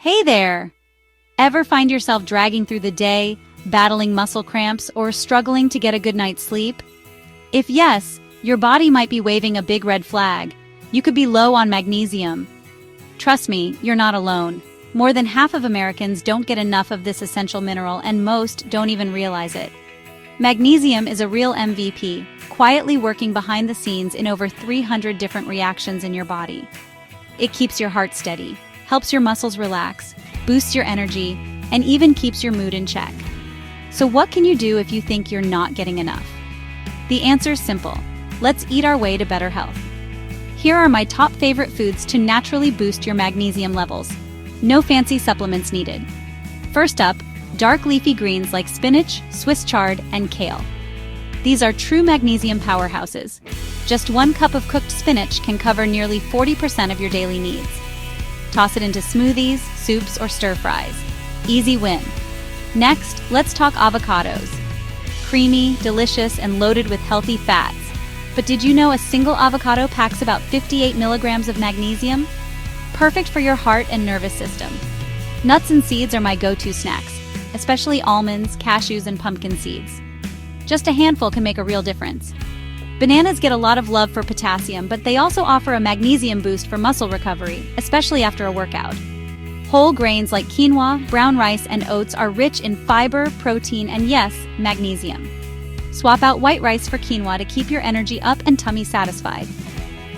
Hey there! Ever find yourself dragging through the day, battling muscle cramps, or struggling to get a good night's sleep? If yes, your body might be waving a big red flag. You could be low on magnesium. Trust me, you're not alone. More than half of Americans don't get enough of this essential mineral, and most don't even realize it. Magnesium is a real MVP, quietly working behind the scenes in over 300 different reactions in your body. It keeps your heart steady, helps your muscles relax, boosts your energy, and even keeps your mood in check. So what can you do if you think you're not getting enough? The answer's simple. Let's eat our way to better health. Here are my top favorite foods to naturally boost your magnesium levels. No fancy supplements needed. First up, dark leafy greens like spinach, Swiss chard, and kale. These are true magnesium powerhouses. Just 1 cup of cooked spinach can cover nearly 40% of your daily needs. Toss it into smoothies, soups, or stir-fries. Easy win. Next, let's talk avocados. Creamy, delicious, and loaded with healthy fats. But did you know a single avocado packs about 58 milligrams of magnesium? Perfect for your heart and nervous system. Nuts and seeds are my go-to snacks, especially almonds, cashews, and pumpkin seeds. Just a handful can make a real difference. Bananas get a lot of love for potassium, but they also offer a magnesium boost for muscle recovery, especially after a workout. Whole grains like quinoa, brown rice, and oats are rich in fiber, protein, and yes, magnesium. Swap out white rice for quinoa to keep your energy up and tummy satisfied.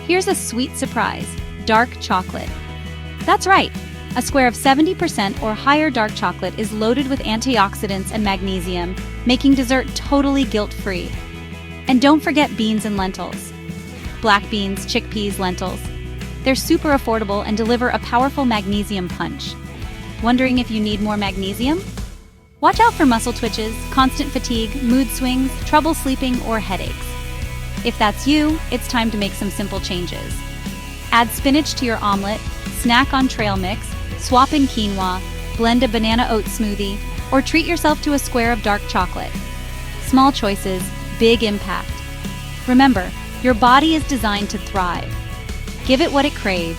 Here's a sweet surprise: dark chocolate. That's right, a square of 70% or higher dark chocolate is loaded with antioxidants and magnesium, making dessert totally guilt-free. And don't forget beans and lentils. Black beans, chickpeas, lentils. They're super affordable and deliver a powerful magnesium punch. Wondering if you need more magnesium? Watch out for muscle twitches, constant fatigue, mood swings, trouble sleeping, or headaches. If that's you, it's time to make some simple changes. Add spinach to your omelet, snack on trail mix, swap in quinoa, blend a banana oat smoothie, or treat yourself to a square of dark chocolate. Small choices, big impact. Remember, your body is designed to thrive. Give it what it craves.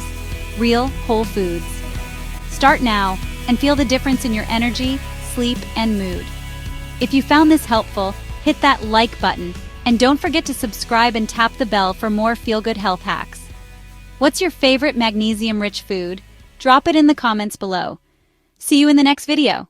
Real, whole foods. Start now and feel the difference in your energy, sleep, and mood. If you found this helpful, hit that like button, and don't forget to subscribe and tap the bell for more feel-good health hacks. What's your favorite magnesium-rich food? Drop it in the comments below. See you in the next video.